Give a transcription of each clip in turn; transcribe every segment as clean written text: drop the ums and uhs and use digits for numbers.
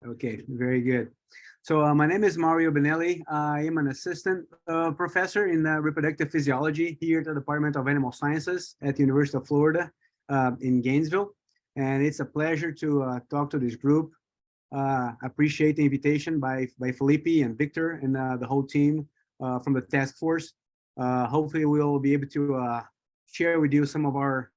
Okay, very good. So my name is Mario Binelli. I am an assistant professor in reproductive physiology here at the Department of Animal Sciences at the University of Florida in Gainesville. And it's a pleasure to talk to this group. Appreciate the invitation by Felipe and Victor and the whole team from the task force. Hopefully we'll be able to share with you some of our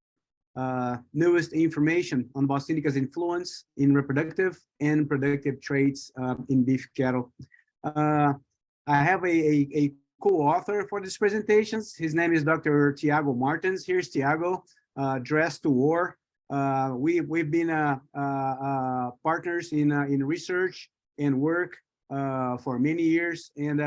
newest information on Bos indicus influence in reproductive and productive traits in beef cattle. I have a co-author for these presentations. His name is Dr. Tiago Martins. Here's Tiago, dressed to war. We've been partners in research and work for many years, and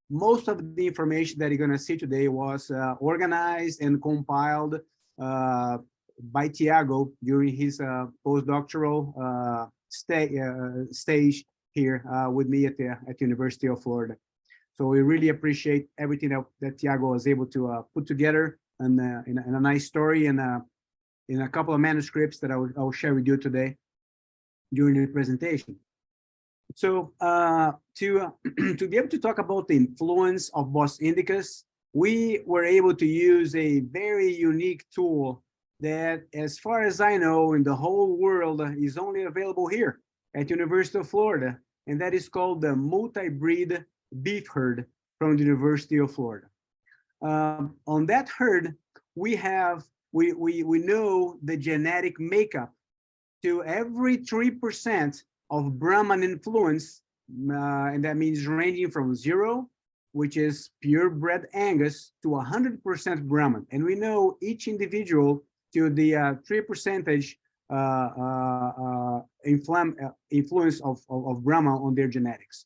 most of the information that you're going to see today was organized and compiled by Tiago during his postdoctoral stage here with me at the University of Florida. So we really appreciate everything that Tiago was able to put together in a nice story and in a couple of manuscripts that I'll share with you today during the presentation. So to be able to talk about the influence of Bos indicus, we were able to use a very unique tool that, as far as I know, in the whole world is only available here at University of Florida, and that is called the multi-breed beef herd from the University of Florida. On that herd, we know the genetic makeup to every 3% of Brahman influence, and that means ranging from 0, which is purebred Angus, to 100% Brahman. And we know each individual to the 3% influence of Brahman on their genetics.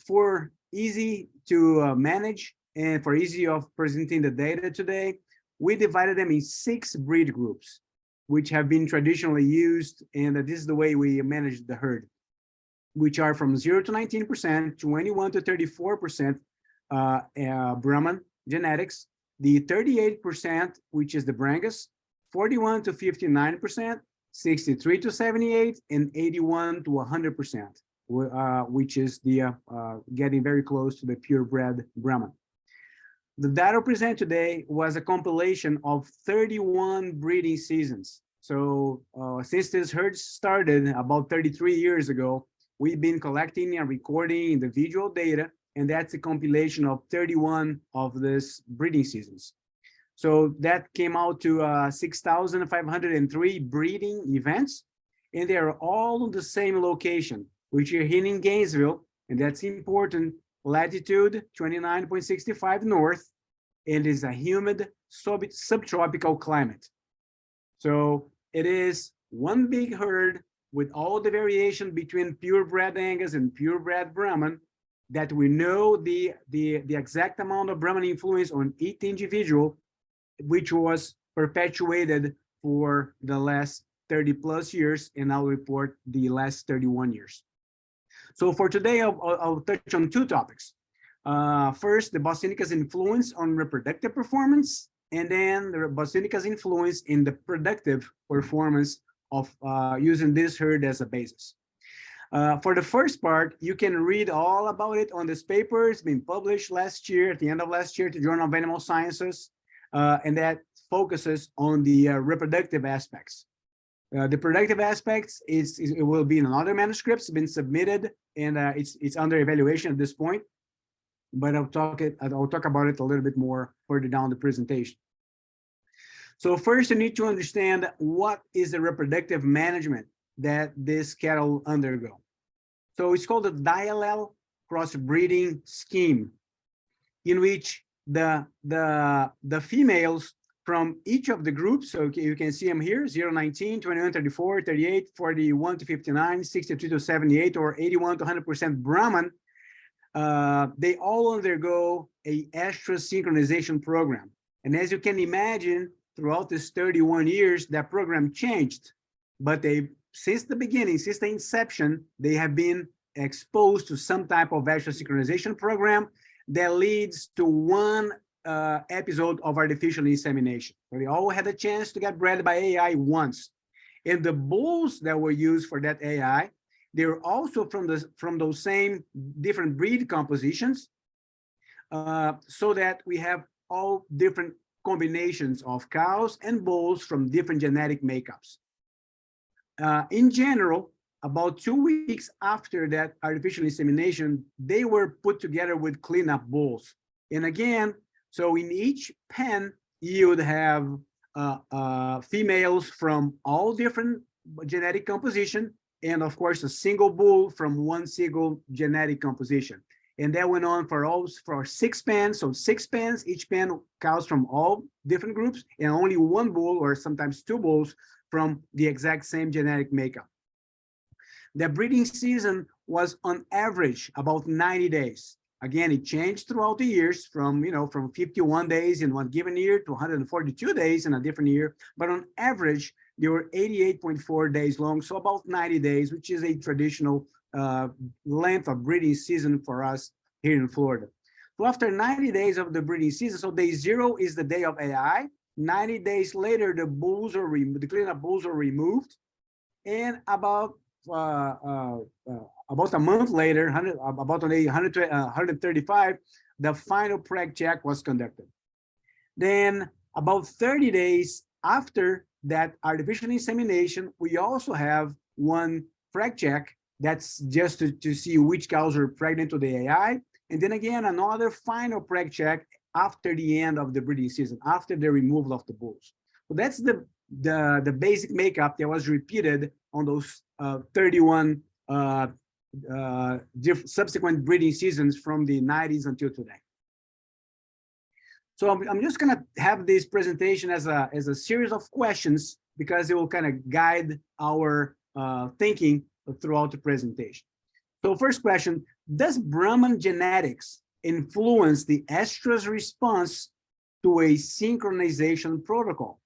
For easy to manage and for easy of presenting the data today, we divided them in 6 breed groups, which have been traditionally used, and this is the way we manage the herd, which are from 0 to 19%, 21 to 34% Brahman genetics, the 38%, which is the Brangus, 41 to 59%, 63 to 78, and 81 to 100%, which is the getting very close to the purebred Brahman. The data presented today was a compilation of 31 breeding seasons. So since this herd started about 33 years ago, we've been collecting and recording individual data, and that's a compilation of 31 of these breeding seasons. So that came out to 6,503 breeding events, and they are all in the same location, which are here in Gainesville, and that's important, latitude 29.65 north, and is a humid subtropical climate. So it is one big herd with all the variation between purebred Angus and purebred Brahman, that we know the exact amount of Brahman influence on each individual, which was perpetuated for the last 30 plus years, and I'll report the last 31 years. So for today, I'll touch on 2 topics. First, the Bos indicus influence on reproductive performance, and then the Bos indicus influence in the productive performance of using this herd as a basis. For the first part, you can read all about it on this paper. It's been published last year, at the end of last year, to Journal of Animal Sciences, and that focuses on the reproductive aspects. The productive aspects it will be in another manuscripts been submitted, and it's under evaluation at this point. But I'll talk about it a little bit more further down the presentation. So first, you need to understand what is the reproductive management that this cattle undergo. So it's called a diallel crossbreeding scheme, in which the females from each of the groups, so you can see them here, 0, 19, 21, 34, 38, 41 to 59, 63 to 78, or 81 to 100% Brahman, they all undergo a estrus synchronization program. And as you can imagine, throughout this 31 years, that program changed. But since the beginning, since the inception, they have been exposed to some type of estrus synchronization program that leads to one episode of artificial insemination. So they all had a chance to get bred by AI once. And the bulls that were used for that AI, they're also from those same different breed compositions, so that we have all different combinations of cows and bulls from different genetic makeups. In general, about 2 weeks after that artificial insemination, they were put together with cleanup bulls. And again, so in each pen, you would have females from all different genetic composition, and of course, a single bull from one single genetic composition. And that went on for 6 pens. So 6 pens, each pen cows from all different groups, and only one bull or sometimes 2 bulls from the exact same genetic makeup. The breeding season was on average about 90 days. Again, it changed throughout the years from 51 days in one given year to 142 days in a different year. But on average, they were 88.4 days long, so about 90 days, which is a traditional length of breeding season for us here in Florida. So after 90 days of the breeding season, so day 0 is the day of AI. 90 days later, the cleanup bulls are removed, and about a month later, about on day 135, the final preg check was conducted. Then about 30 days after that artificial insemination, we also have one preg check. That's just to see which cows are pregnant to the AI. And then again, another final preg check after the end of the breeding season, after the removal of the bulls. So that's the basic makeup that was repeated on those 31 subsequent breeding seasons from the 90s until today. So I'm just going to have this presentation as a series of questions, because it will kind of guide our thinking throughout the presentation. So first question, does Brahman genetics influence the estrus response to a synchronization protocol?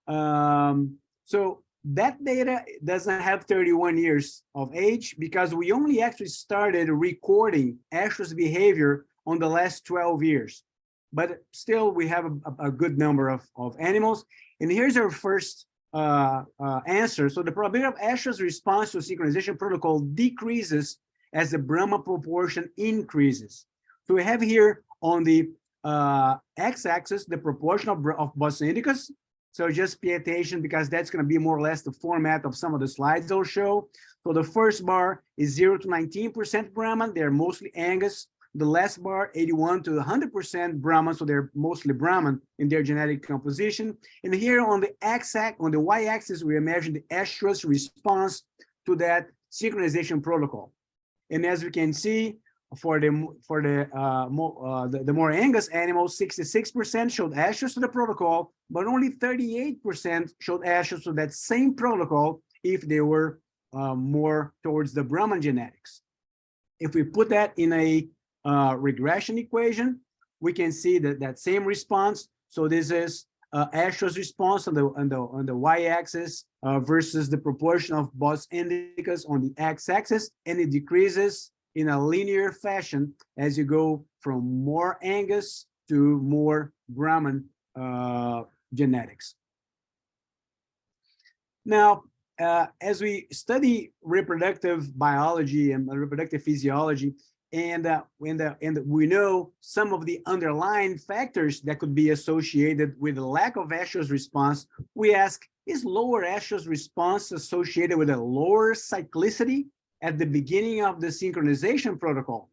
So that data doesn't have 31 years of age, because we only actually started recording estrus behavior on the last 12 years. But still, we have a good number of animals. And here's our first answer. So the probability of estrus response to synchronization protocol decreases as the Brahma proportion increases. So we have here on the x-axis the proportion of Bos indicus. So just pay attention, because that's going to be more or less the format of some of the slides I'll show. So the first bar is 0 to 19% Brahman. They're mostly Angus. The last bar, 81 to 100% Brahman. So they're mostly Brahman in their genetic composition. And here on the x-axis, on the y-axis, we imagine the estrus response to that synchronization protocol. And as we can see, for the more Angus animals, 66% showed estrus to the protocol, but only 38% showed estrus to that same protocol if they were more towards the Brahman genetics. If we put that in a regression equation, we can see that same response. So this is estrus response on the y-axis versus the proportion of Bos indicus on the x-axis, and it decreases in a linear fashion as you go from more Angus to more Brahman genetics. Now, as we study reproductive biology and reproductive physiology, and we know some of the underlying factors that could be associated with the lack of estrus response, we ask, is lower estrus response associated with a lower cyclicity at the beginning of the synchronization protocol?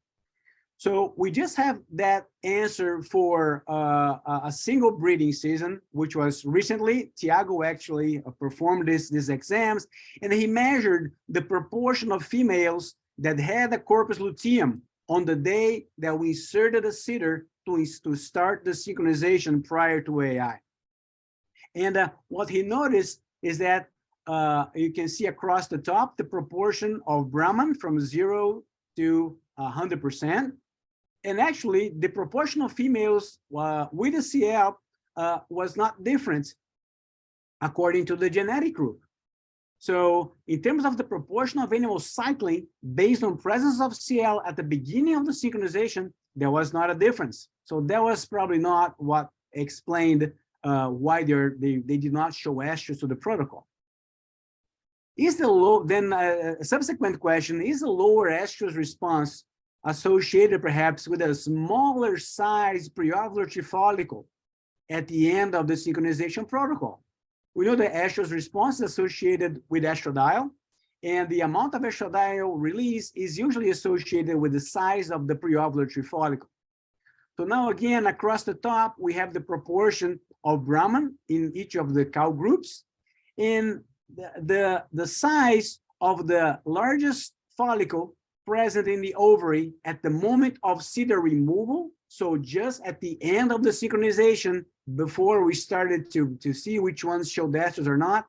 So we just have that answer for a single breeding season, which was recently. Tiago actually performed these exams, and he measured the proportion of females that had a corpus luteum on the day that we inserted a sitter to start the synchronization prior to AI. And what he noticed is that you can see across the top the proportion of Brahman from 0 to 100%. And actually, the proportion of females with a CL was not different according to the genetic group. So in terms of the proportion of animals cycling based on presence of CL at the beginning of the synchronization, there was not a difference. So that was probably not what explained why they did not show estrus to the protocol. Is the low, then a subsequent question, is the lower estrus response associated perhaps with a smaller size preovulatory follicle at the end of the synchronization protocol? We know the estrus response is associated with estradiol, and the amount of estradiol release is usually associated with the size of the preovulatory follicle. So now again, across the top, we have the proportion of Brahman in each of the cow groups, and the size of the largest follicle present in the ovary at the moment of seeder removal. So just at the end of the synchronization, before we started to see which ones showed estrus or not,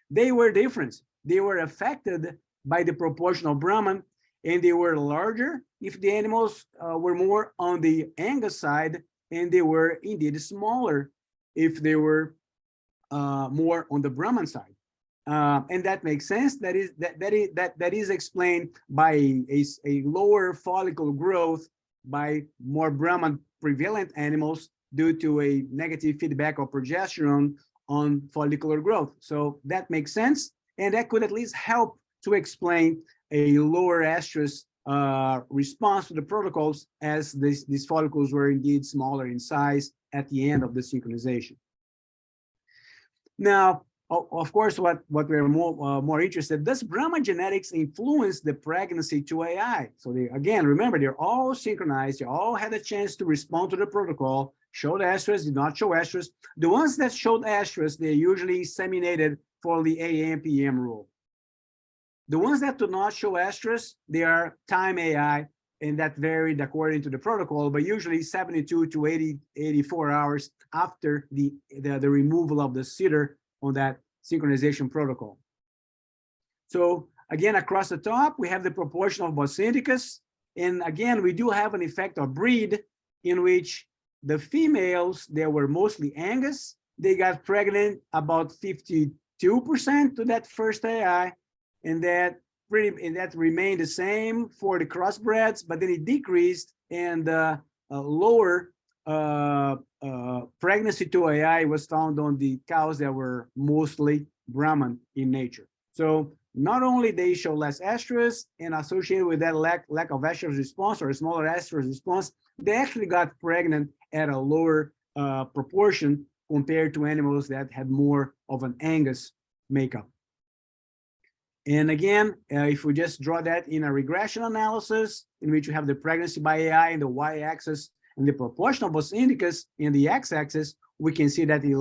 they were different. They were affected by the proportion of Brahman, and they were larger if the animals were more on the Angus side, and they were indeed smaller if they were more on the Brahman side. And that makes sense. That is explained by a lower follicle growth by more Brahman prevalent animals due to a negative feedback of progesterone on follicular growth. So that makes sense, and that could at least help to explain a lower estrus response to the protocols, as these follicles were indeed smaller in size at the end of the synchronization. Now, of course, what we're more interested, does Brahman genetics influence the pregnancy to AI? So again, remember, they're all synchronized. They all had a chance to respond to the protocol, showed estrus, did not show estrus. The ones that showed estrus, they're usually inseminated for the AM/PM rule. The ones that do not show estrus, they are time AI, and that varied according to the protocol, but usually 72 to 84 hours after the removal of the seeder on that synchronization protocol. So again, across the top, we have the proportion of Bos indicus. And again, we do have an effect of breed in which the females, they were mostly Angus, they got pregnant about 52% to that first AI, and that remained the same for the crossbreds, but then it decreased, and lower pregnancy to AI was found on the cows that were mostly Brahman in nature. So not only they show less estrus, and associated with that lack of estrus response or a smaller estrus response, they actually got pregnant at a lower proportion compared to animals that had more of an Angus makeup. And again, if we just draw that in a regression analysis, in which you have the pregnancy by AI in the y-axis and the proportion of Bos indicus in the x-axis, we can see that the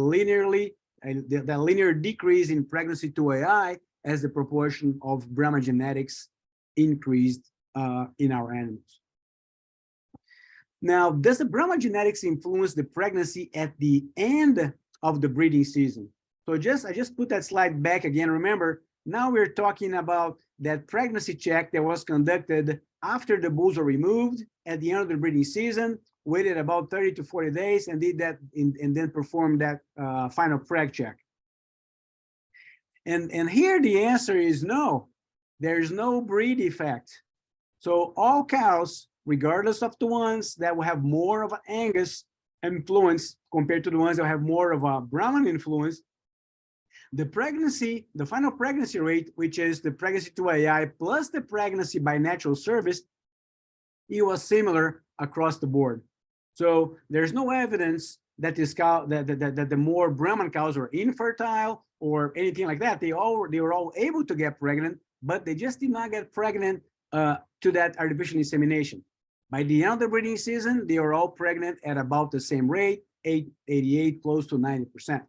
linear decrease in pregnancy to AI as the proportion of Brahman genetics increased in our animals. Now, does the Brahman genetics influence the pregnancy at the end of the breeding season? So I just put that slide back again. Remember, now we're talking about that pregnancy check that was conducted after the bulls were removed at the end of the breeding season, waited about 30 to 40 days, and did that and then performed that final preg check. And here the answer is no. There's no breed effect. So all cows, regardless of the ones that will have more of an Angus influence compared to the ones that have more of a Brahman influence, the final pregnancy rate, which is the pregnancy to AI plus the pregnancy by natural service, it was similar across the board. So there's no evidence that this cow, that the more Brahman cows were infertile or anything like that. They were all able to get pregnant, but they just did not get pregnant to that artificial insemination. By the end of the breeding season, they were all pregnant at about the same rate, 88, close to 90%.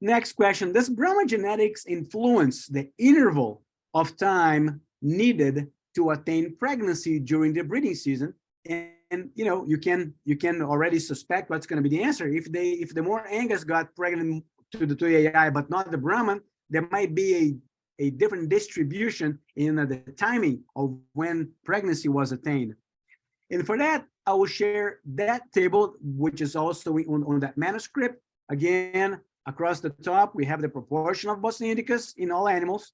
Next question, does Brahman genetics influence the interval of time needed to attain pregnancy during the breeding season? And you know, you can already suspect what's going to be the answer. If the more Angus got pregnant to the AI but not the Brahman, there might be a different distribution in the timing of when pregnancy was attained. And for that, I will share that table, which is also on that manuscript. Again, across the top, we have the proportion of Bos indicus in all animals.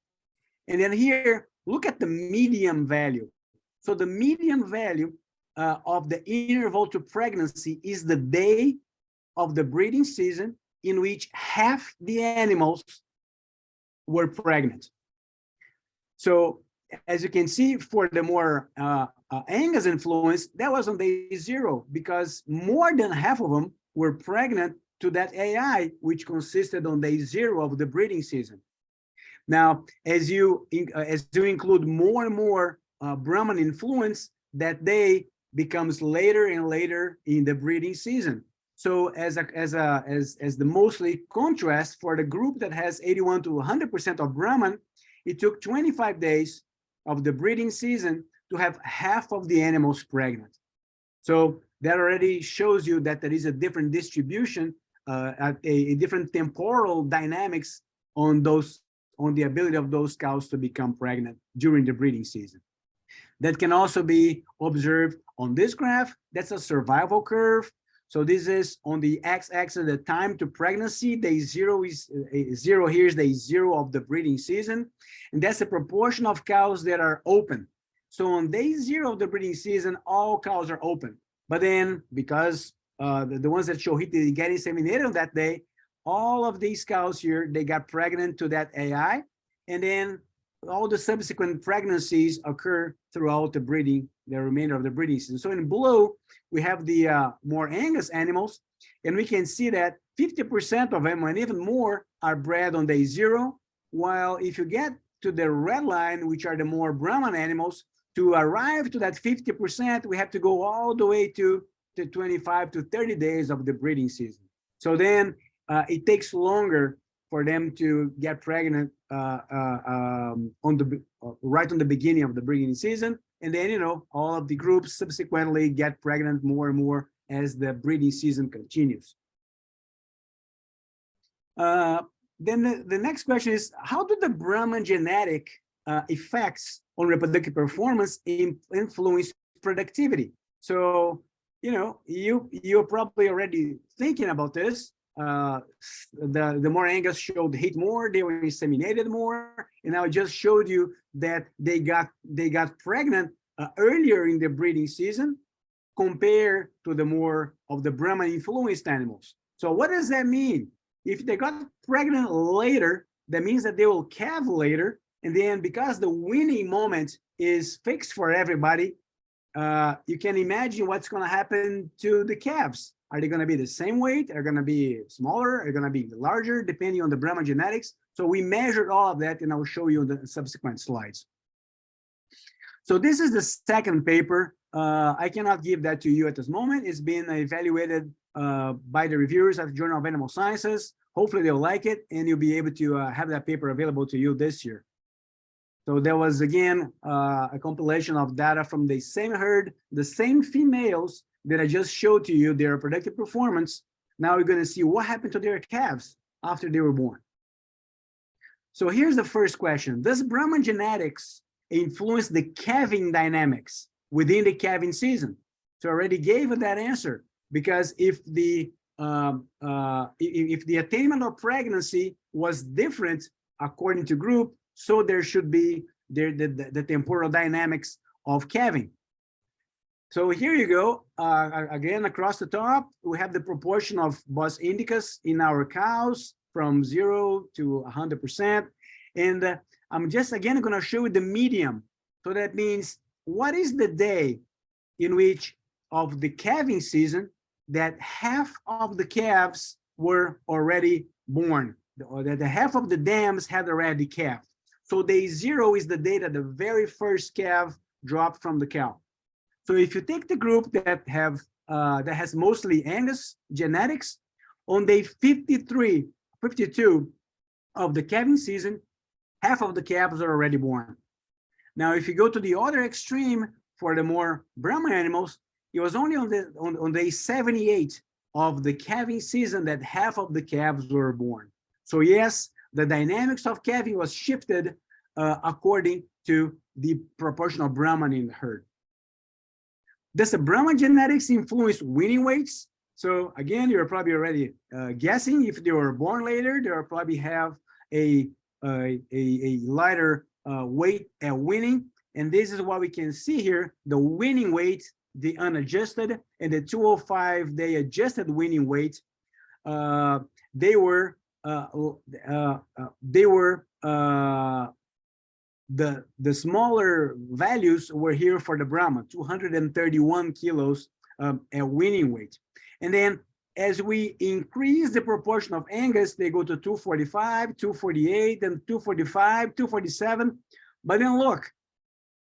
And then here, look at the median value. So the median value of the interval to pregnancy is the day of the breeding season in which half the animals were pregnant. So as you can see, for the more Angus influence, that was on day 0, because more than half of them were pregnant to that AI, which consisted on day 0 of the breeding season. Now, as you include more and more Brahman influence, that day becomes later and later in the breeding season. So as the mostly contrast for the group that has 81 to 100% of Brahman, it took 25 days of the breeding season to have half of the animals pregnant. So that already shows you that there is a different distribution, a different temporal dynamics on the ability of those cows to become pregnant during the breeding season. That can also be observed on this graph. That's a survival curve. So this is on the x-axis, the time to pregnancy. Day 0 is 0. Here's day 0 of the breeding season, and that's the proportion of cows that are open. So on day 0 of the breeding season, all cows are open. But then, because the ones that show heat, they get inseminated on that day, all of these cows here, they got pregnant to that AI, and then all the subsequent pregnancies occur throughout the remainder of the breeding season. So in blue, we have the more Angus animals, and we can see that 50% of them, and even more, are bred on day 0, while if you get to the red line, which are the more Brahman animals, to arrive to that 50%, we have to go all the way to 25 to 30 days of the breeding season. So then it takes longer for them to get pregnant right on the beginning of the breeding season, and then all of the groups subsequently get pregnant more and more as the breeding season continues. Then the next question is, how do the Brahman genetic effects on reproductive performance influence productivity? So you're probably already thinking about this. The more Angus showed heat more, they were inseminated more, and I just showed you that they got pregnant earlier in the breeding season compared to the more of the Brahman influenced animals. So what does that mean? If they got pregnant later, that means that they will calve later, and then because the weaning moment is fixed for everybody, you can imagine what's going to happen to the calves. Are they going to be the same weight? Are they going to be smaller? Are they going to be larger, depending on the Brahman genetics? So we measured all of that, and I'll show you in the subsequent slides. So this is the second paper. I cannot give that to you at this moment. It's been evaluated by the reviewers at the Journal of Animal Sciences. Hopefully they'll like it, and you'll be able to have that paper available to you this year. So there was, again, a compilation of data from the same herd, the same females that I just showed to you, their reproductive performance. Now we're going to see what happened to their calves after they were born. So here's the first question. Does Brahman genetics influence the calving dynamics within the calving season? So I already gave that answer, because if the attainment of pregnancy was different according to group, so there should be the temporal dynamics of calving. So here you go. Again, across the top, we have the proportion of Bos indicus in our cows from 0 to 100%. And I'm just, again, going to show you the medium. So that means, what is the day in which of the calving season that half of the calves were already born, or that the half of the dams had already calved? So day 0 is the day that the very first calf dropped from the cow. So if you take the group that has mostly Angus genetics, on day 52 of the calving season, half of the calves are already born. Now, if you go to the other extreme for the more Brahman animals, it was only on day 78 of the calving season that half of the calves were born. So yes, the dynamics of calving was shifted according to the proportion of Brahman in the herd. Does the Brahman genetics influence weaning weights? So again, you're probably already guessing, if they were born later, they'll probably have a lighter weight at weaning. And this is what we can see here: the weaning weight, the unadjusted, and the 205-day adjusted weaning weight. They were the smaller values were here for the Brahma, 231 kilos at winning weight. And then as we increase the proportion of Angus, they go to 245, 248, and 245, 247. But then look,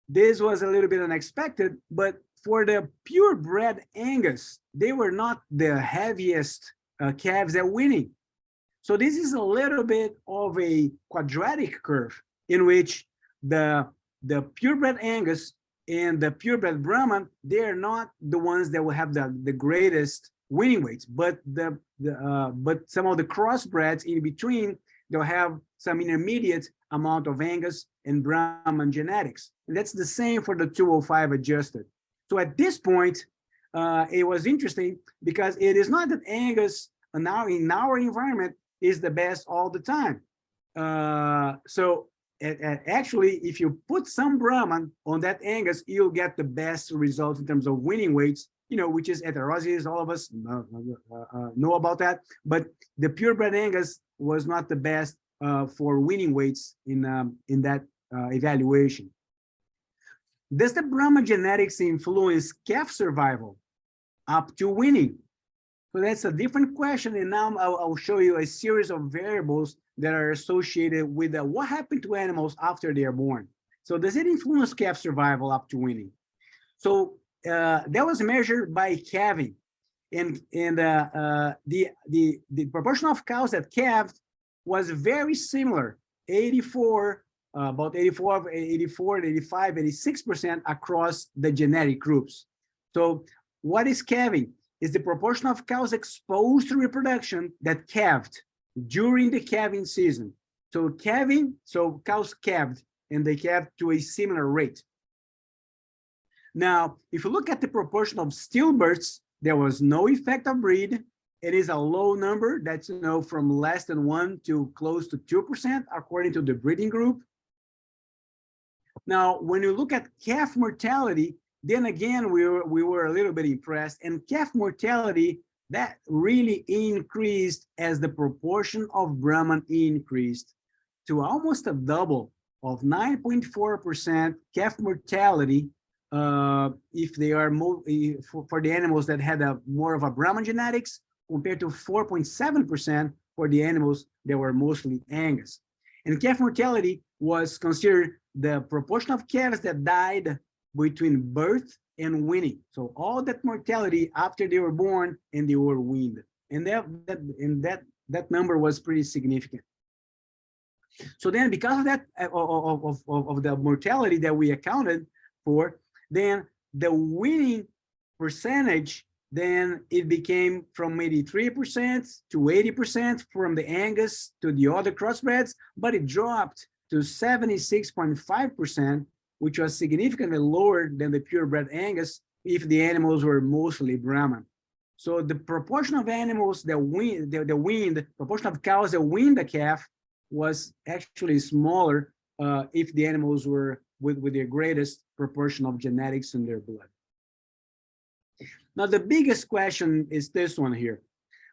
this was a little bit unexpected, but for the purebred Angus, they were not the heaviest calves at winning. So this is a little bit of a quadratic curve in which the purebred Angus and the purebred Brahman, they are not the ones that will have the greatest winning weights, but but some of the crossbreds in between, they'll have some intermediate amount of Angus and Brahman genetics. And that's the same for the 205 adjusted. So at this point, it was interesting because it is not that Angus now in our environment is the best all the time. So actually, if you put some Brahman on that Angus, you'll get the best results in terms of winning weights, which is heterosis. All of us know about that. But the purebred Angus was not the best for winning weights in that evaluation. Does the Brahman genetics influence calf survival up to winning? So that's a different question. And now I'll show you a series of variables that are associated with what happened to animals after they are born. So does it influence calf survival up to winning? So that was measured by calving, and the proportion of cows that calved was very similar, 84, about 84, 85, 86% across the genetic groups. So what is calving? Is the proportion of cows exposed to reproduction that calved during the calving season. So calving, so cows calved, and they calved to a similar rate. Now, if you look at the proportion of stillbirths, there was no effect of breed. It is a low number. That's from less than 1 to close to 2%, according to the breeding group. Now, when you look at calf mortality, then again, we were a little bit impressed. And calf mortality, that really increased as the proportion of Brahman increased to almost a double of 9.4% calf mortality if they are for the animals that had more of a Brahman genetics, compared to 4.7% for the animals that were mostly Angus. And calf mortality was considered the proportion of calves that died between birth and weaning. So all that mortality after they were born and they were weaned. And that number was pretty significant. So then because of that, of the mortality that we accounted for, then the weaning percentage, then it became from 83% to 80% from the Angus to the other crossbreds, but it dropped to 76.5%, which was significantly lower than the purebred Angus if the animals were mostly Brahman. So the proportion of animals that weaned, proportion of cows that weaned the calf was actually smaller if the animals were with their greatest proportion of genetics in their blood. Now, the biggest question is this one here.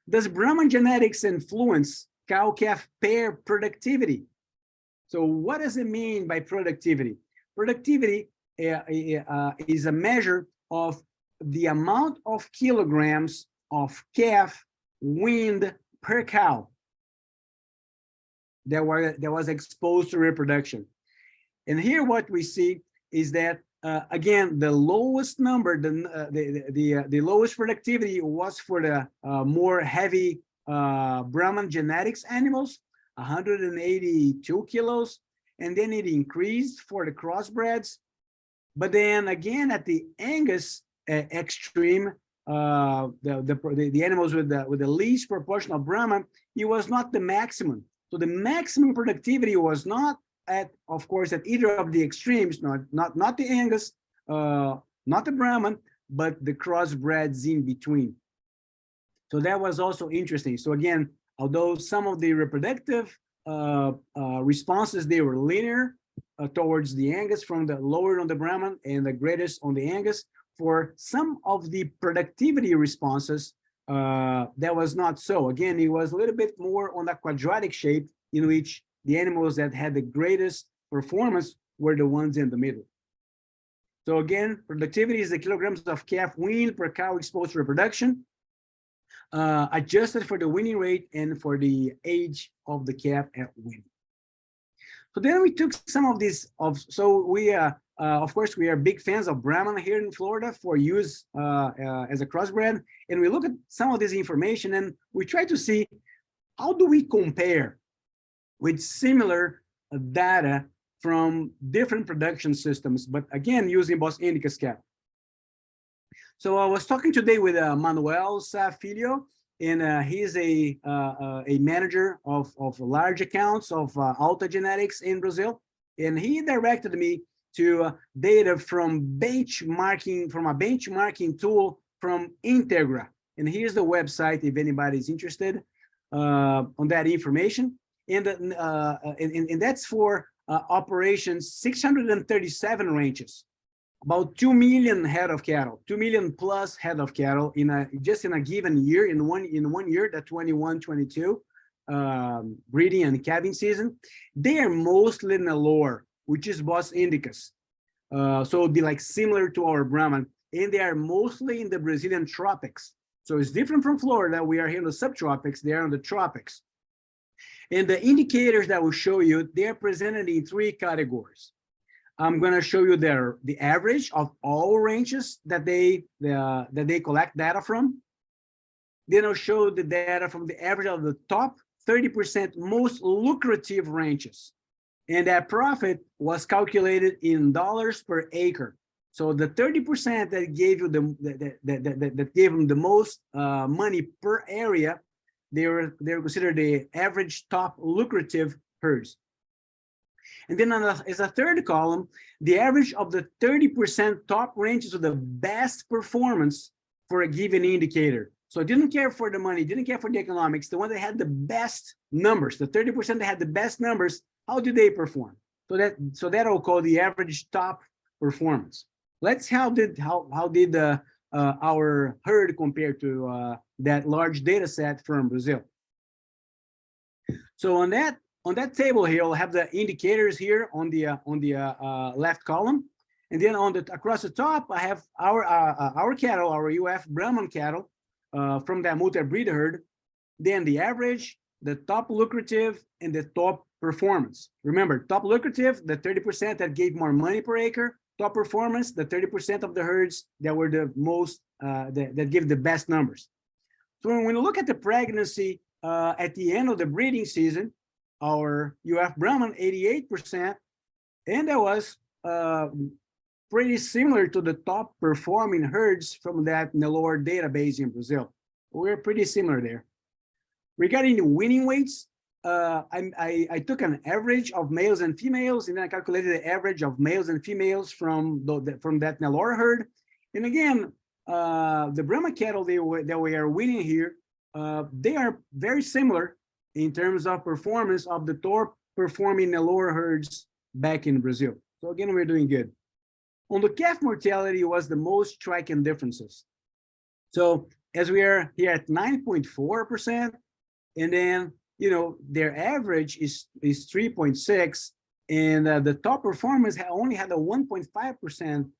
Does Brahman genetics influence cow-calf pair productivity? So what does it mean by productivity? Productivity is a measure of the amount of kilograms of calf weaned per cow that was exposed to reproduction. And here what we see is that again, the lowest number, the lowest productivity was for the more heavy Brahman genetics animals, 182 kilos, and then it increased for the crossbreds. But then again, at the Angus extreme, the animals with the least proportion of Brahman, it was not the maximum. So the maximum productivity was not of course, at either of the extremes, not the Angus, not the Brahman, but the crossbreds in between. So that was also interesting. So again, although some of the reproductive responses, they were linear towards the Angus, from the lower on the Brahman and the greatest on the Angus, for some of the productivity responses, that was not so. Again, it was a little bit more on that quadratic shape in which the animals that had the greatest performance were the ones in the middle. So again, productivity is the kilograms of calf weaned per cow exposed to reproduction, adjusted for the weaning rate and for the age of the calf at weaning. So then we took some of these, so we, of course, we are big fans of Brahman here in Florida for use as a crossbred. And we look at some of this information and we try to see how do we compare with similar data from different production systems, but again, using Bos indicus cattle. So I was talking today with Manuel Filho, and he's a manager of large accounts of Alta Genetics in Brazil. And he directed me to data from benchmarking, from a benchmarking tool from Integra. And here's the website if anybody's interested on that information. And that's for operations 637 ranches, about 2 million head of cattle, 2 million plus head of cattle in just in a given year, in one year, that 21-22 breeding and calving season. They are mostly in the lower, which is Bos indicus. So it'd be like similar to our Brahman, and they are mostly in the Brazilian tropics. So it's different from Florida. We are here in the subtropics, they are in the tropics. And the indicators that will show you, they're presented in 3 categories. I'm going to show you the average of all ranges that they collect data from. Then I'll show the data from the average of the top 30% most lucrative ranches. And that profit was calculated in dollars per acre. So the 30% that gave you that gave them the most money per area, they're considered the average top lucrative herds. And then as a third column, the average of the 30% top ranches with the best performance for a given indicator. So it didn't care for the money, didn't care for the economics. The one that had the best numbers, the 30% that had the best numbers, how did they perform? So that I'll call the average top performance. Let's how did our herd compare to that large data set from Brazil? So on that table here, I'll have the indicators here on the left column, and then across the top, I have our cattle, our UF Brahman cattle from that multi-breed herd. Then the average, the top lucrative, and the top performance. Remember, top lucrative, the 30% that gave more money per acre. Top performance, the 30% of the herds that were the most that give the best numbers. So when we look at the pregnancy at the end of the breeding season, our UF Brahman 88%, and that was pretty similar to the top performing herds from that lower database in Brazil. We're pretty similar there. Regarding the weaning weights, I took an average of males and females, and then I calculated the average of males and females from that Nelore herd. And again, the Brahma cattle that we are weaning here, they are very similar in terms of performance of the top performing Nelore herds back in Brazil. So again, we're doing good. On the calf mortality was the most striking differences. So as we are here at 9.4%, and then their average is 3.6, and the top performers only had a 1.5%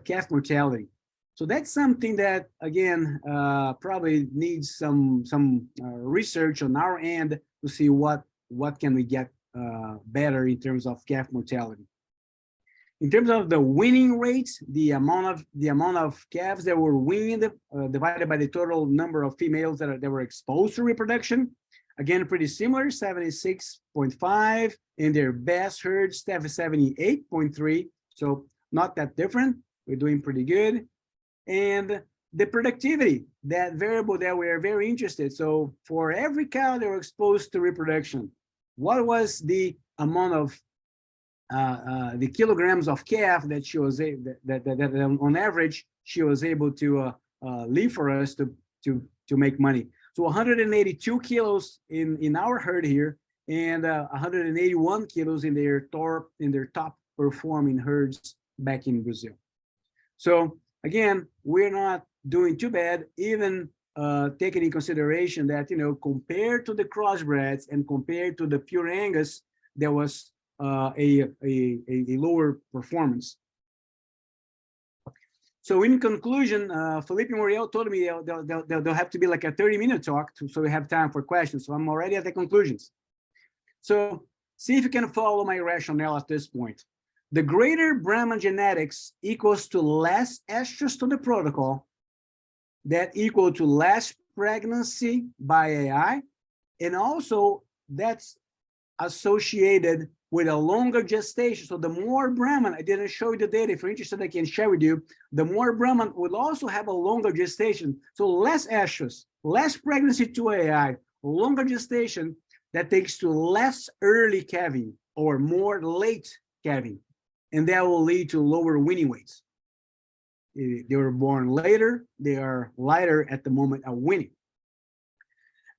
calf mortality. So that's something that again probably needs some research on our end to see what can we get better in terms of calf mortality. In terms of the weaning rates, the amount of calves that were weaned divided by the total number of females that were exposed to reproduction. Again, pretty similar, 76.5, and their best herds, 78.3. So not that different. We're doing pretty good. And the productivity, that variable that we are very interested. So for every cow that were exposed to reproduction, what was the amount of the kilograms of calf that she was that on average she was able to leave for us to make money? So 182 kilos in our herd here, and 181 kilos in their top performing herds back in Brazil. So again, we're not doing too bad, even taking in consideration that compared to the crossbreds and compared to the pure Angus, there was a lower performance. So in conclusion, Felipe Muriel told me they'll have to be like a 30-minute talk so we have time for questions. So I'm already at the conclusions. So see if you can follow my rationale at this point. The greater Brahman genetics equals to less estrus to the protocol, that equal to less pregnancy by AI, and also that's associated with a longer gestation. So the more Brahman, I didn't show you the data, if you're interested, I can share with you, the more Brahman will also have a longer gestation. So less estrus, less pregnancy to AI, longer gestation, that takes to less early calving or more late calving, and that will lead to lower weaning weights. They were born later, they are lighter at the moment of weaning.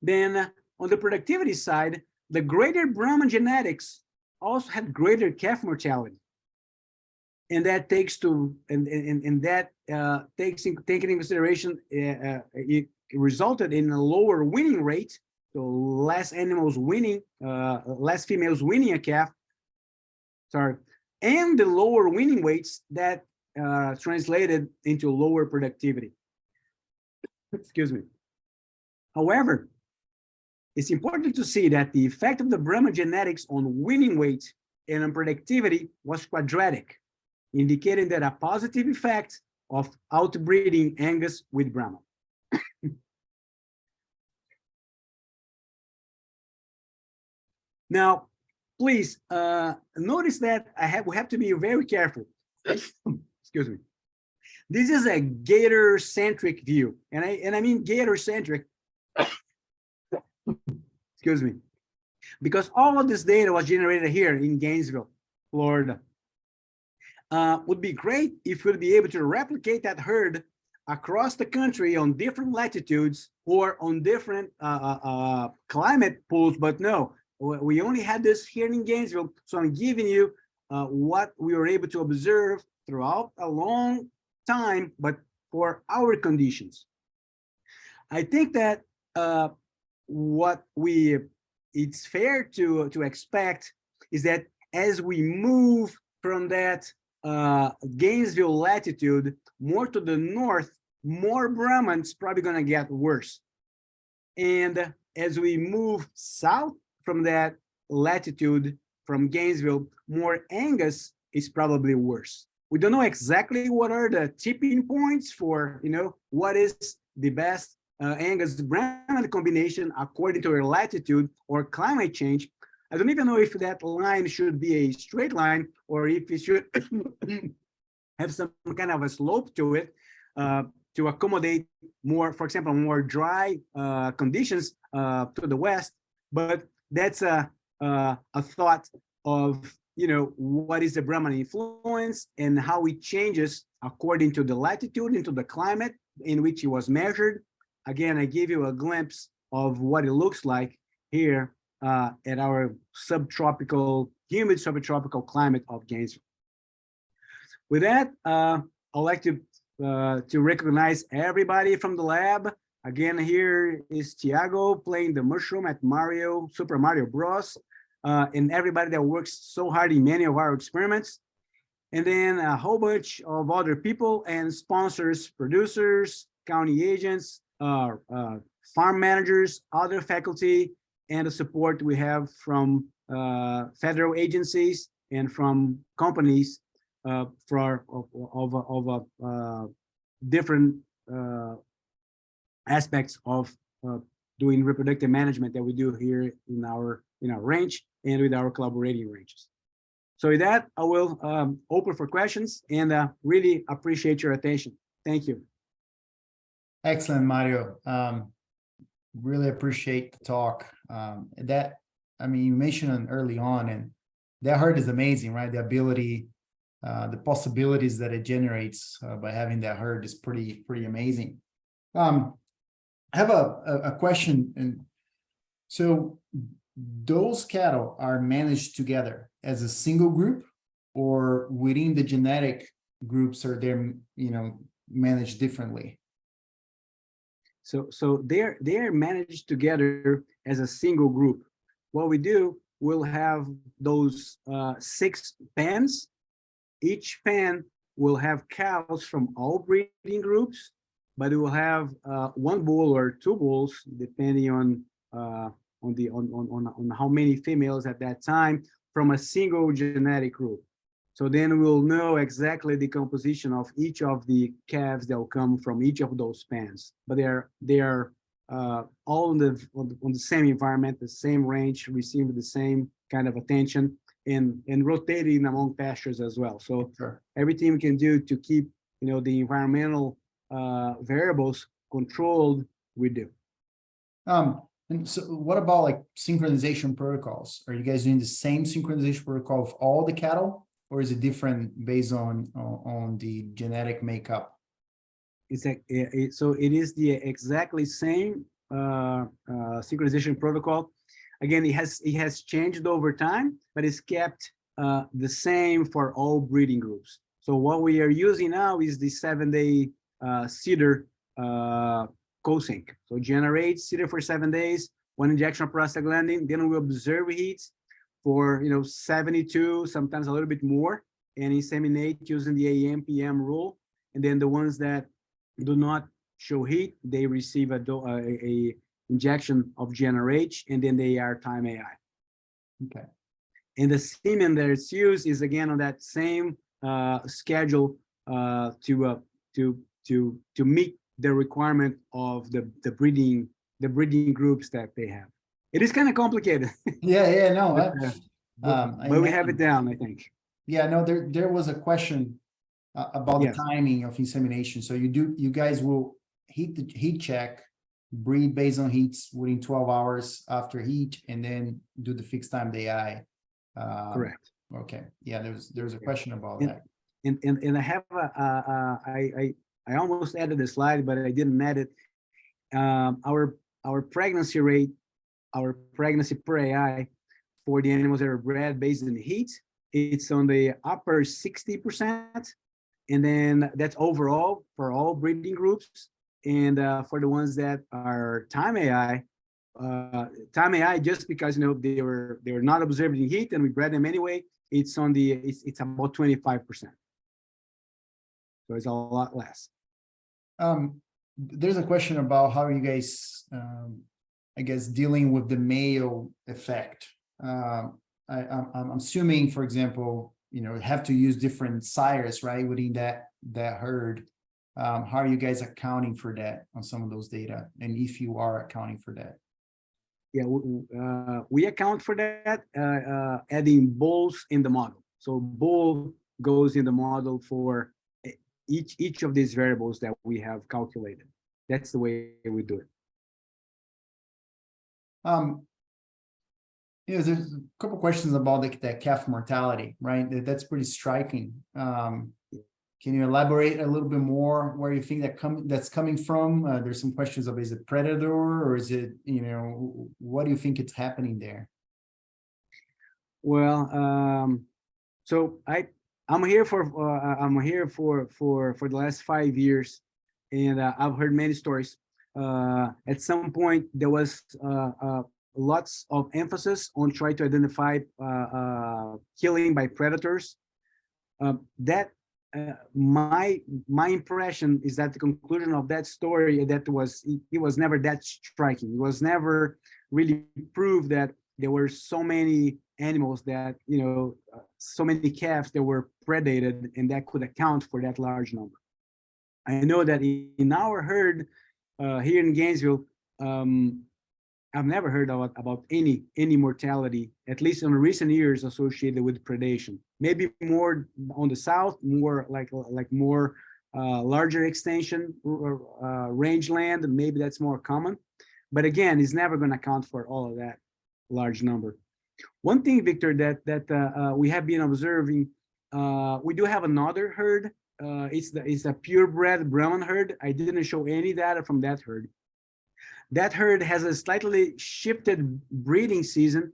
Then on the productivity side, the greater Brahman genetics also had greater calf mortality, and that takes to taking in consideration it resulted in a lower weaning rate, so less animals weaning, less females weaning a calf. Sorry, and the lower weaning weights that translated into lower productivity. Excuse me. However, it's important to see that the effect of the Brahman genetics on weaning weight and on productivity was quadratic, indicating that a positive effect of outbreeding Angus with Brahman. Now, please notice that we have to be very careful. Excuse me. This is a gator-centric view, and I mean gator-centric. Excuse me, because all of this data was generated here in Gainesville, Florida. Would be great if we'd be able to replicate that herd across the country on different latitudes or on different climate pools, but no, we only had this here in Gainesville. So I'm giving you what we were able to observe throughout a long time, but for our conditions. I think that it's fair to expect is that as we move from that Gainesville latitude more to the north, more Brahman's probably going to get worse. And as we move south from that latitude, from Gainesville, more Angus is probably worse. We don't know exactly what are the tipping points for, what is the best Angus Brahman combination according to your latitude or climate change. I don't even know if that line should be a straight line or if it should have some kind of a slope to it to accommodate more, for example, more dry conditions to the west. But that's a thought of, what is the Brahman influence and how it changes according to the latitude and to the climate in which it was measured. Again, I give you a glimpse of what it looks like here at our humid subtropical climate of Gainesville. With that, I'd like to recognize everybody from the lab. Again, here is Tiago playing the mushroom at Super Mario Bros. And everybody that works so hard in many of our experiments. And then a whole bunch of other people and sponsors, producers, county agents, farm managers, other faculty, and the support we have from federal agencies and from companies for different aspects of doing reproductive management that we do here in our range and with our collaborating ranges. So with that, I will open for questions and really appreciate your attention. Thank you. Excellent, Mario. Really appreciate the talk. You mentioned early on, and that herd is amazing, right? The ability, the possibilities that it generates by having that herd is pretty amazing. I have a question, and so those cattle are managed together as a single group, or within the genetic groups are they, managed differently? So they're managed together as a single group. What we do will have those 6 pens. Each pen will have cows from all breeding groups, but it will have 1 bull or 2 bulls, depending on how many females at that time from a single genetic group. So then we'll know exactly the composition of each of the calves that will come from each of those pens. But they are all on the same environment, the same range, receiving the same kind of attention, and rotating among pastures as well. So Sure. everything we can do to keep the environmental variables controlled, we do. And so what about like synchronization protocols? Are you guys doing the same synchronization protocol of all the cattle, or is it different based on the genetic makeup? So it is the exactly same synchronization protocol. Again, it has changed over time, but it's kept the same for all breeding groups. So what we are using now is the 7-day CIDR co-sync. So generate CIDR for 7 days, 1 injection of prostaglandin, then we observe heats for 72, sometimes a little bit more, and inseminate using the AM/PM rule. And then the ones that do not show heat, they receive a injection of GnRH, and then they are time AI. Okay. And the semen that it's used is again on that same schedule to meet the requirement of the breeding groups that they have. It is kind of complicated. Yeah, no. But we have it down, I think. Yeah, no, there was a question about the timing of insemination. So you guys will heat check, breed based on heats within 12 hours after heat, and then do the fixed time AI. Correct. Okay. Yeah, there's a question about that. And I have I almost added the slide, but I didn't add it. Our pregnancy rate, our pregnancy per AI for the animals that are bred based on heat, it's on the upper 60%, and then that's overall for all breeding groups. And for the ones that are time AI, just because they were not observed in heat and we bred them anyway, it's on the it's about 25%. So it's a lot less. There's a question about how you guys, I guess, dealing with the male effect. I'm assuming, for example, have to use different sires, right, within that herd. How are you guys accounting for that on some of those data, and if you are accounting for that? Yeah, we account for that adding bulls in the model. So bull goes in the model for each of these variables that we have calculated. That's the way we do it. There's a couple questions about the calf mortality, right? That's pretty striking. Can you elaborate a little bit more where you think that's coming from? There's some questions of, is it predator, or is it, what do you think it's happening there? Well, so I'm here for the last 5 years, and I've heard many stories. At some point, there was lots of emphasis on trying to identify killing by predators. My impression is that the conclusion of that story it was never that striking. It was never really proved that there were so many animals that so many calves that were predated, and that could account for that large number. I know that in our herd here in Gainesville, I've never heard about any mortality, at least in recent years, associated with predation. Maybe more on the south, more like more larger extension rangeland, maybe that's more common. But again, it's never going to account for all of that large number. One thing, Victor, that we have been observing, we do have another herd. It's a purebred Brahman herd. I didn't show any data from that herd. That herd has a slightly shifted breeding season,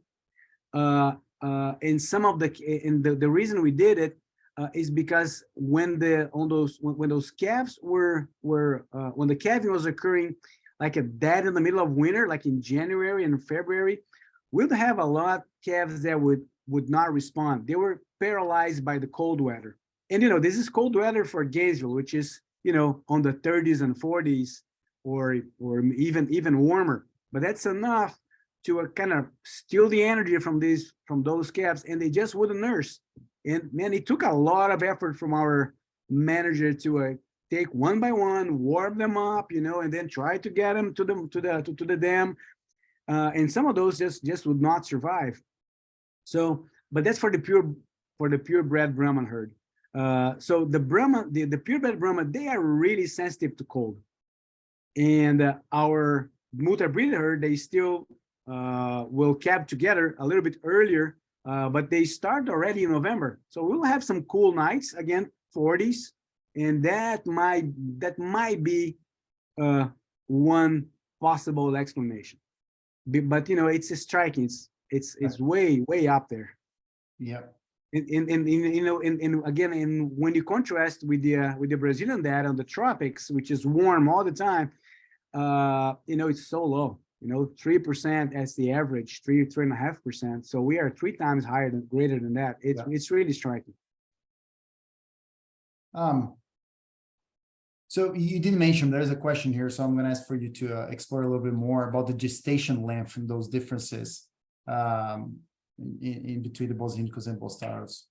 and the reason we did it is because when those calves when the calving was occurring like a dead in the middle of winter, like in January and February, we'd have a lot of calves that would not respond. They were paralyzed by the cold weather. And, this is cold weather for Gainesville, which is, on the 30s and 40s, or even warmer. But that's enough to kind of steal the energy from those calves, and they just wouldn't nurse. And man, it took a lot of effort from our manager to take one by one, warm them up, and then try to get them to the dam. And some of those just would not survive. So, but that's for the purebred Brahman herd. So the Brahma, the purebred Brahma, they are really sensitive to cold. And our multi-breed herd, they still will calve together a little bit earlier, but they start already in November. So we'll have some cool nights, again, 40s, and that might be one possible explanation. But it's striking. It's way up there. Yeah. And again, when you contrast with the Brazilian data on the tropics, which is warm all the time, it's so low. 3% as the average, 3.5%. So we are 3 times greater than that. It's really striking. So you didn't mention, there's a question here, so I'm going to ask for you to explore a little bit more about the gestation length and those differences in between the Bos Indicus and Bos Taros.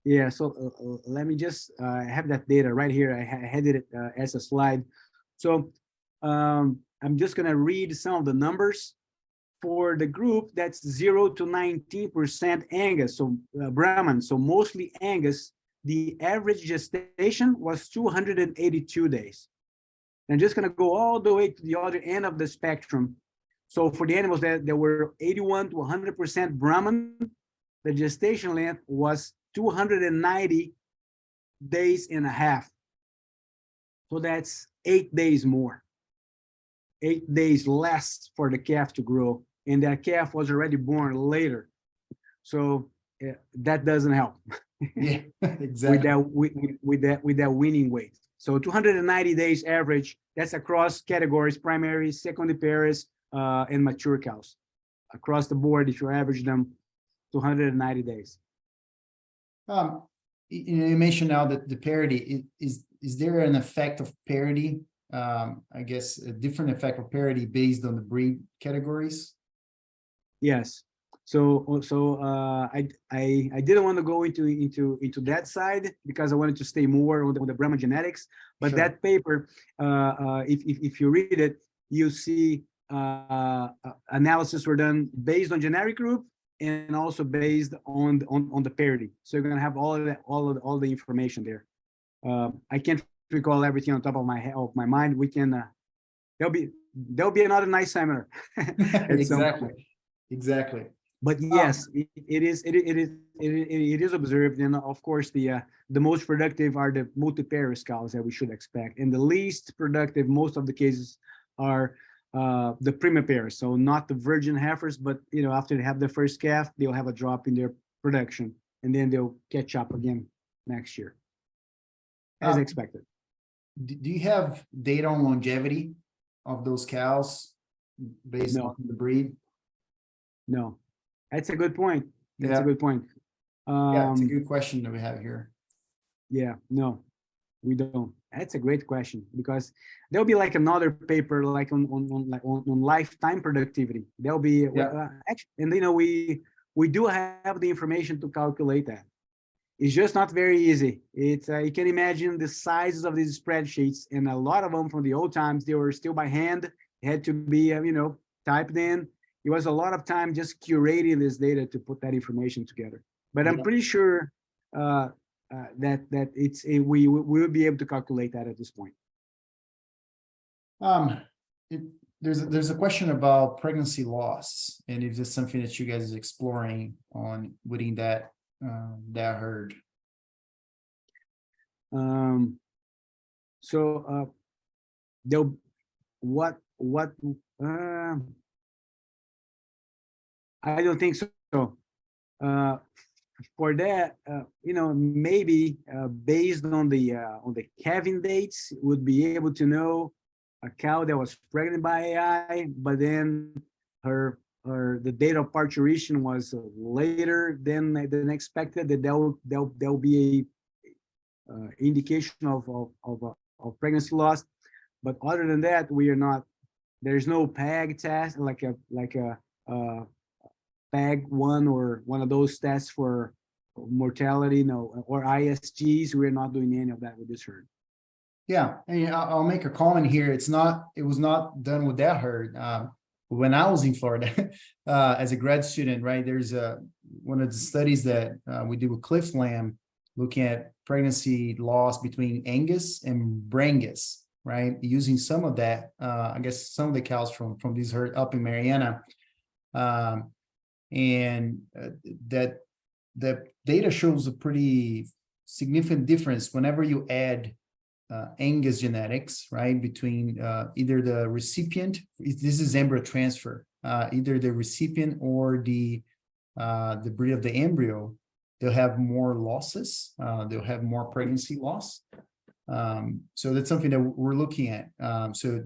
Yeah, so let me just have that data right here. I had it as a slide. So I'm just going to read some of the numbers for the group that's 0 to 19% Angus, so Brahman, so mostly Angus. The average gestation was 282 days. I'm just going to go all the way to the other end of the spectrum. So for the animals that were 81 to 100% Brahman, the gestation length was 290 days and a half. So that's 8 days more, 8 days less for the calf to grow. And that calf was already born later. So that doesn't help. Yeah, exactly. with that winning weight. So 290 days average, that's across categories, primary, secondary pairs, and mature cows. Across the board, if you average them, 290 days. You mentioned now that the parity, is there an effect of parity? I guess a different effect of parity based on the breed categories? Yes. So I didn't want to go into that side because I wanted to stay more on the Brahma genetics. But sure. That paper, if you read it, you see analysis were done based on generic group and also based on the parity. So you're gonna have all the information there. I can't recall everything on top of my mind. We can there'll be another nice seminar. Exactly. But yes, it is observed, and of course the most productive are the multi-pair cows that we should expect, and the least productive, most of the cases, are the prima pairs, so not the virgin heifers, but after they have their first calf, they'll have a drop in their production, and then they'll catch up again next year, as expected. Do you have data on longevity of those cows based on the breed? No. That's a good point. That's a good point. Yeah, it's a good question that we have here. Yeah, no, we don't. That's a great question, because there'll be like another paper like on lifetime productivity. There'll be actually, and we do have the information to calculate that. It's just not very easy. It's you can imagine the sizes of these spreadsheets, and a lot of them from the old times, they were still by hand. It had to be typed in. It was a lot of time just curating this data to put that information together. But I'm pretty sure that we will be able to calculate that at this point. There's a question about pregnancy loss, and if there's something that you guys are exploring on within that herd. So I don't think so. For that, maybe based on the calving dates, would be able to know a cow that was pregnant by AI, but then the date of parturition was later than expected, that there'll be a indication of pregnancy loss. But other than that, we are not. There's no PEG test like a PEG one or one of those tests for mortality, no, or ISGs. We're not doing any of that with this herd. Yeah, and I'll make a comment here. It was not done with that herd. When I was in Florida as a grad student, right? There's one of the studies that we did with Cliff Lamb, looking at pregnancy loss between Angus and Brangus, right? Using some of that, I guess some of the cows from this herd up in Mariana, and that the data shows a pretty significant difference whenever you add Angus genetics, right, between either the recipient, this is embryo transfer, either the recipient or the breed of the embryo, they'll have more losses, they'll have more pregnancy loss. So that's something that we're looking at. So,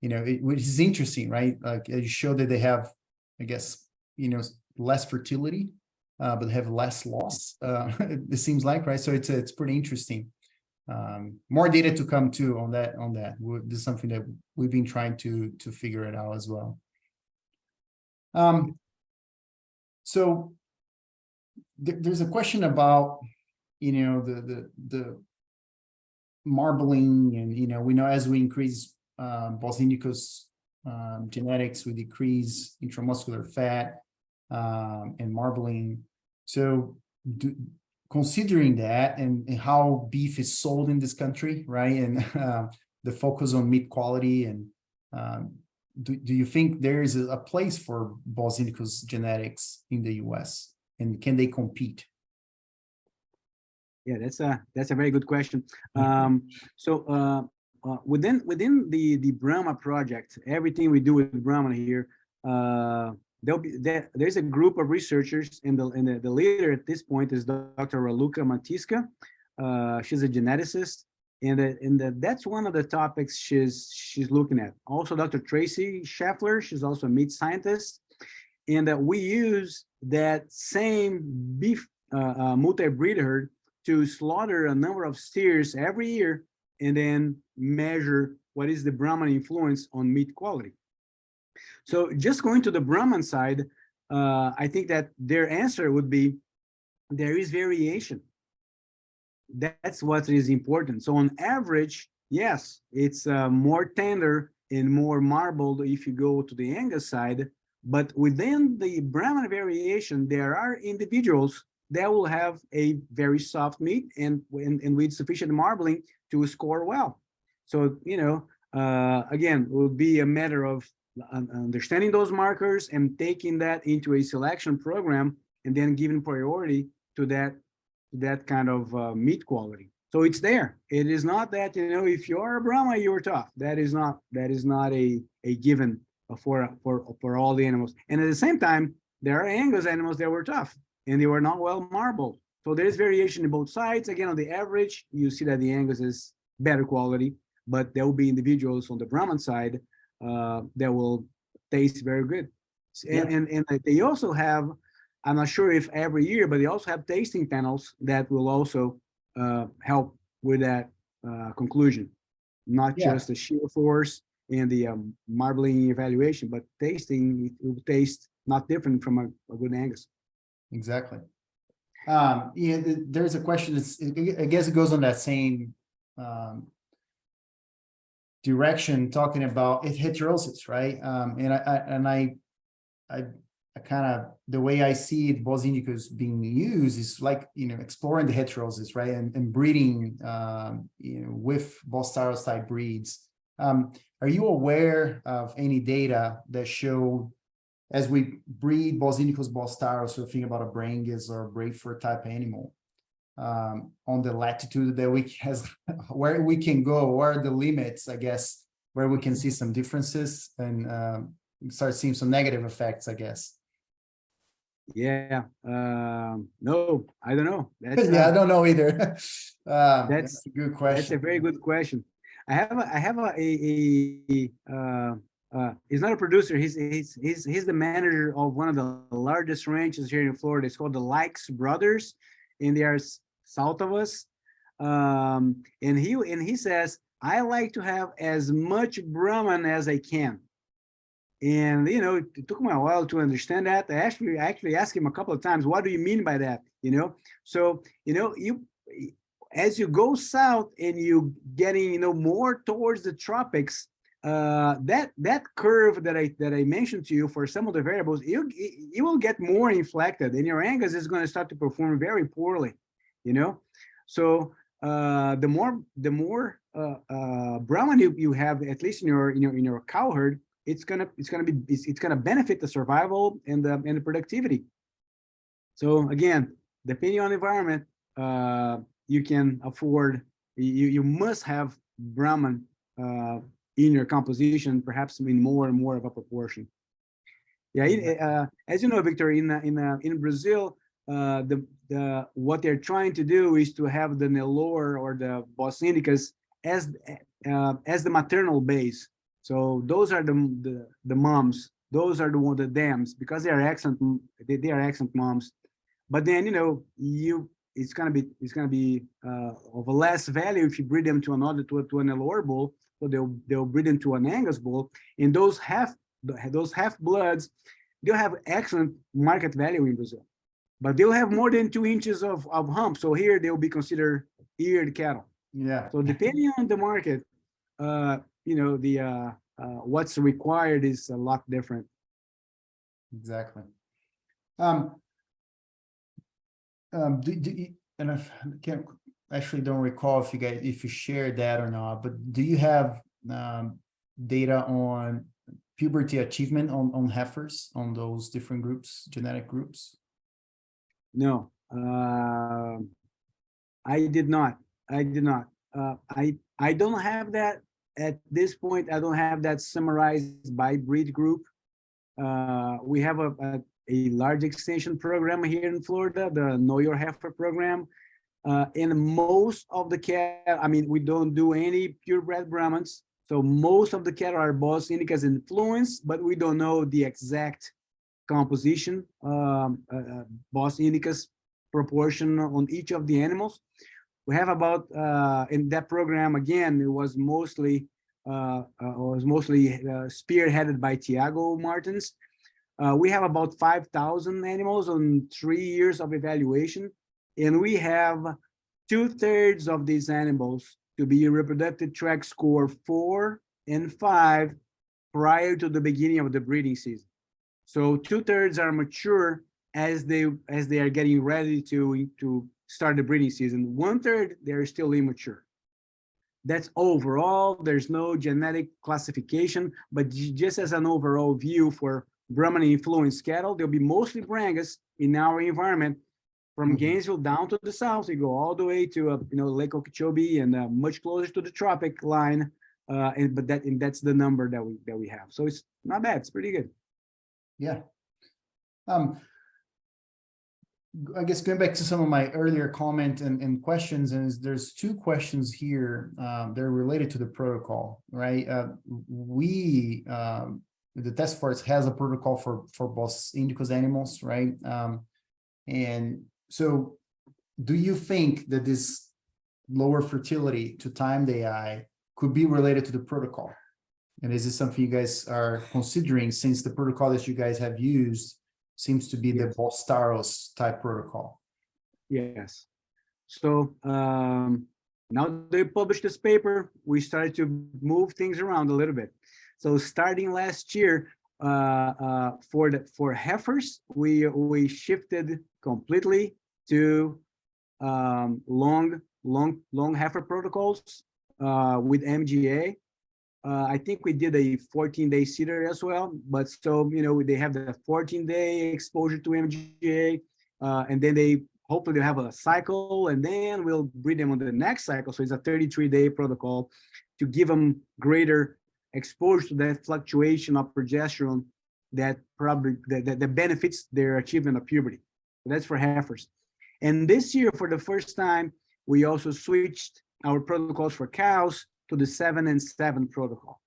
you know, which is interesting, right? Like you show that they have, I guess, you know, less fertility, but they have less loss, it seems like, right? So it's pretty interesting. More data to come too on that. This is something that we've been trying to figure it out as well. So there's a question about, you know, the marbling, and, you know, we know as we increase Bos indicus genetics, we decrease intramuscular fat and marbling. So considering that and how beef is sold in this country, right, and the focus on meat quality, and do you think there is a place for Bos indicus genetics in the U.S. and can they compete? Yeah, that's a very good question. So within the Brahma project, everything we do with Brahma here, there's a group of researchers, and the leader at this point is Dr. Raluca Matiska. She's a geneticist, and that's one of the topics she's looking at. Also, Dr. Tracy Scheffler, she's also a meat scientist, and we use that same beef multi-breed herd to slaughter a number of steers every year, and then measure what is the Brahman influence on meat quality. So just going to the Brahman side, I think that their answer would be, there is variation. That's what is important. So on average, yes, it's more tender and more marbled if you go to the Angus side, but within the Brahman variation, there are individuals that will have a very soft meat and with sufficient marbling to score well. So, you know, again, it will be a matter of understanding those markers and taking that into a selection program, and then giving priority to that kind of meat quality. So it's there. It is not that, you know, if you're a Brahma, you're tough. That is not a given for all the animals. And at the same time, there are Angus animals that were tough and they were not well marbled. So there's variation in both sides. Again, on the average, you see that the Angus is better quality, but there will be individuals on the Brahman side that will taste very good. And they also have, I'm not sure if every year, but they also have tasting panels that will also help with that conclusion. Not just the shear force and the marbling evaluation, but tasting, it will taste not different from a good Angus. Exactly. Yeah, there's a question. I guess it goes on that same direction, talking about heterosis, right? And I kind of, the way I see it, Bos indicus being used is like, you know, exploring the heterosis, right, and breeding, you know, with Bos Taros type breeds. Are you aware of any data that show, as we breed Bos indicus, Bos Taros, so think about a Brangus or a Brayford type animal, on the latitude that we has, where we can go, where are the limits, I guess, where we can see some differences and start seeing some negative effects, I guess. Yeah, no, I don't know. That's, I don't know either. That's a good question. That's a very good question. I have a he's not a producer. He's the manager of one of the largest ranches here in Florida. It's called the Likes Brothers, and they are south of us. And he says, I like to have as much Brahman as I can. And it took me a while to understand that. I actually asked him a couple of times, what do you mean by that? So you as you go south and you getting more towards the tropics, that curve that I mentioned to you for some of the variables, you will get more inflected, and your Angus is going to start to perform very poorly. So the more Brahman you have, at least in your cow herd, it's gonna benefit the survival and the productivity. So again, depending on the environment, you can afford, you must have Brahman in your composition, perhaps in more and more of a proportion. Yeah, as you know, Victor, in Brazil, what they're trying to do is to have the Nelore or the Bos indicus as the maternal base. So those are the moms. Those are the dams, because they are excellent. They are excellent moms. But then it's gonna be of a less value if you breed them to an Nelore bull. So they'll breed them to an Angus bull, and those half bloods, they'll have excellent market value in Brazil, but they'll have more than 2 inches of hump. So here they'll be considered eared cattle. Yeah. So depending on the market, what's required is a lot different. Exactly. And I don't recall if you shared that or not, but do you have data on puberty achievement on heifers, on those different groups, genetic groups? No, I did not. I don't have that at this point. I don't have that summarized by breed group. We have a large extension program here in Florida, the Know Your Heifer program. And most of the cattle, we don't do any purebred Brahmans. So most of the cattle are Bos indicus influenced, but we don't know the exact composition, Bos indicus proportion on each of the animals. We have about, in that program, again, it was mostly spearheaded by Tiago Martins. We have about 5,000 animals on 3 years of evaluation, and we have 2/3 of these animals to be reproductive tract score 4 and 5 prior to the beginning of the breeding season. So 2/3 are mature as they are getting ready to start the breeding season. 1/3, they're still immature. That's overall. There's no genetic classification, but just as an overall view for Brahman influenced cattle, they'll be mostly Brangus in our environment. From Gainesville down to the south, you go all the way to Lake Okeechobee and much closer to the tropic line. But that's the number that we have. So it's not bad. It's pretty good. Yeah. I guess going back to some of my earlier comment and questions, and there's 2 questions here. They're related to the protocol, right? The task force has a protocol for Bos indicus animals, right? And so do you think that this lower fertility to timed AI could be related to the protocol? And is this something you guys are considering, since the protocol that you guys have used seems to be the Bos Taros type protocol? Yes. So now they published this paper, we started to move things around a little bit. So starting last year, for heifers, we shifted completely to long heifer protocols with MGA. I think we did a 14-day seeder as well, but so they have the 14-day exposure to MGA, and then hopefully they'll have a cycle, and then we'll breed them on the next cycle. So it's a 33-day protocol to give them greater exposure to that fluctuation of progesterone that benefits their achievement of puberty. So that's for heifers. And this year, for the first time, we also switched our protocols for cows to the 7 and 7 protocol.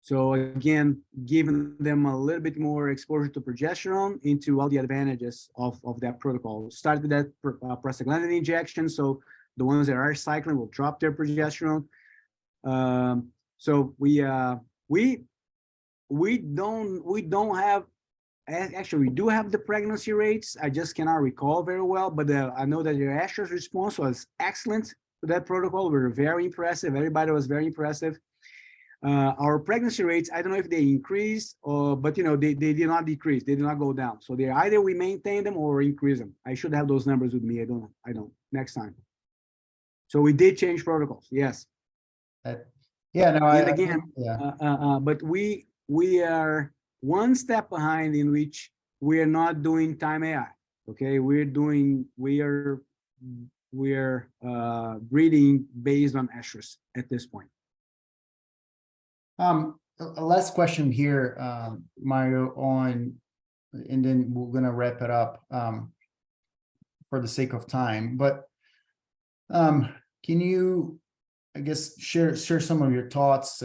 So again, giving them a little bit more exposure to progesterone into all the advantages of that protocol. Start with that prostaglandin injection, so the ones that are cycling will drop their progesterone. So we don't have, actually we do have the pregnancy rates. I just cannot recall very well, but I know that the estrus response was excellent to that protocol. We were very impressive. Everybody was very impressive. Our pregnancy rates, I don't know if they increased, but they did not decrease. They did not go down. So they're either we maintain them or increase them. I should have those numbers with me. I don't. Next time. So we did change protocols. Yes. Yeah. No. And again, yeah. but we are one step behind in which we are not doing time AI. Okay, we are breeding based on estrus at this point. A last question here, Mario, and then we're gonna wrap it up for the sake of time. But can you, I guess, share some of your thoughts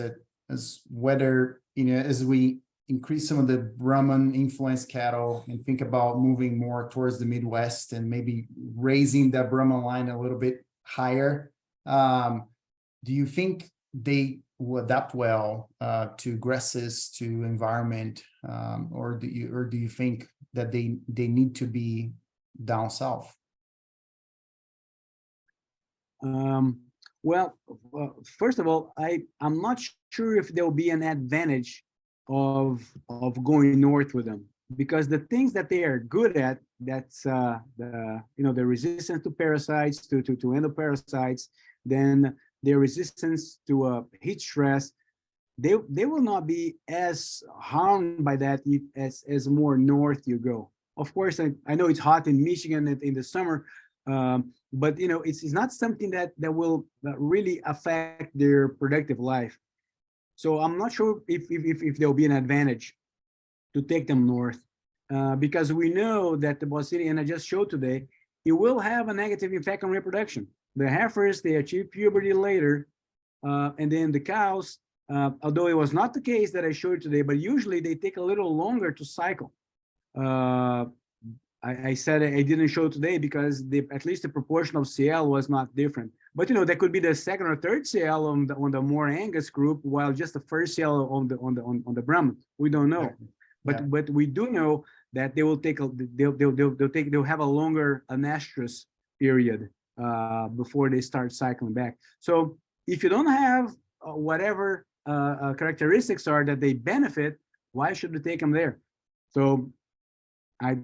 as whether, as we increase some of the Brahman influenced cattle and think about moving more towards the Midwest and maybe raising that Brahman line a little bit higher, do you think they will adapt well to grasses, to environment, or do you think that they need to be down south? Well, first of all, I'm not sure if there'll be an advantage of going north with them, because the things that they are good at, that's the resistance to parasites, to endoparasites, then their resistance to heat stress, they will not be as harmed by that as more north you go. Of course, I know it's hot in Michigan in the summer, but it's not something that will really affect their productive life. So I'm not sure if there'll be an advantage to take them north, because we know that the Bacilli, and I just showed today, it will have a negative effect on reproduction. The heifers, they achieve puberty later, and then the cows, although it was not the case that I showed today, but usually they take a little longer to cycle. I said I didn't show today because at least the proportion of CL was not different. But that could be the second or third CL on the more Angus group, while just the first CL on the Brahman. We don't know, but we do know that they will take they'll have a longer anestrus period before they start cycling back. So if you don't have whatever characteristics are that they benefit, why should we take them there? So I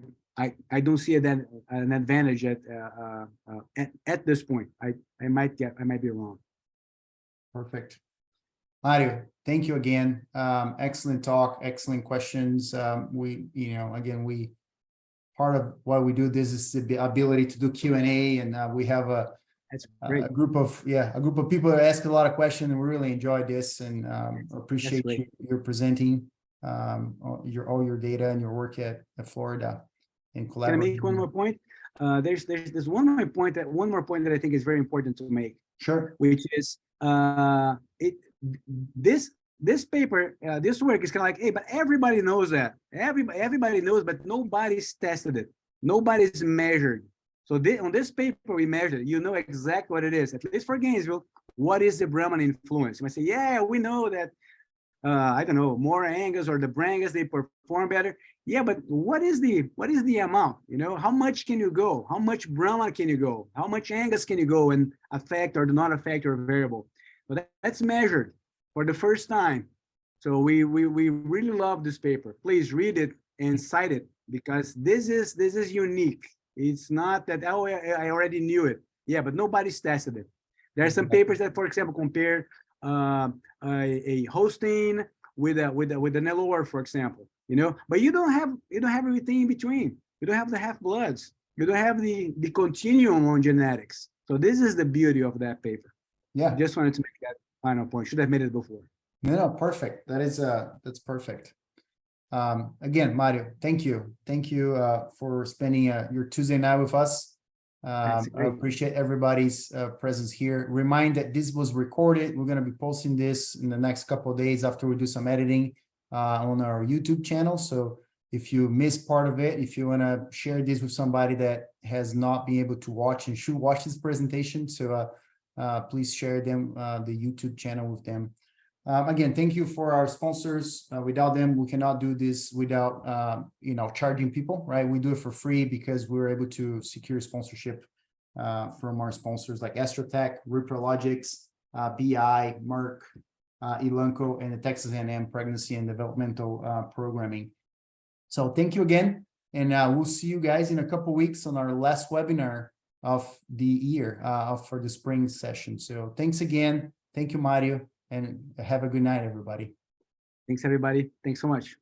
don't see an advantage at this point. I might be wrong. Perfect. Mario, thank you again. Excellent talk, excellent questions. We part of why we do this is the ability to do Q&A, and we have a group of people that ask a lot of questions, and we really enjoy this, and appreciate you presenting all your data and your work at Florida. And can I make one more point? There's one more point that I think is very important to make. Sure. Which is this paper, this work is kind of like, hey, but everybody knows that. Everybody knows, but nobody's tested it. Nobody's measured. So on this paper we measured. You know exactly what it is. At least for Gainesville, what is the Brahman influence? You might say, yeah, we know that. I don't know, more Angus or the Brangus, they perform better. Yeah, but what is the amount? How much can you go? How much Brahman can you go? How much Angus can you go and affect or do not affect your variable? So that's measured for the first time. So we really love this paper. Please read it and cite it, because this is unique. It's not that, oh, I already knew it. Yeah, but nobody's tested it. There are some papers that, for example, compare a Holstein with a Nelore, for example, but you don't have everything in between. You don't have the half bloods. You don't have the continuum on genetics. So this is the beauty of that paper. Yeah. Just wanted to make that final point. Should have made it before. No, perfect. That's perfect. Again, Mario, thank you for spending your Tuesday night with us. That's I great. appreciate everybody's presence here. Remind that this was recorded. We're going to be posting this in the next couple of days after we do some editing on our YouTube channel. So if you missed part of it, if you want to share this with somebody that has not been able to watch and should watch this presentation, so please share them the YouTube channel with them. Again, thank you for our sponsors. Without them, we cannot do this without, charging people, right? We do it for free because we're able to secure sponsorship from our sponsors like Astrotech, Reproductive, BI, Merck, Elanco, and the Texas A&M Pregnancy and Developmental Programming. So thank you again, and we'll see you guys in a couple of weeks on our last webinar of the year for the spring session. So thanks again. Thank you, Mario. And have a good night, everybody. Thanks, everybody. Thanks so much.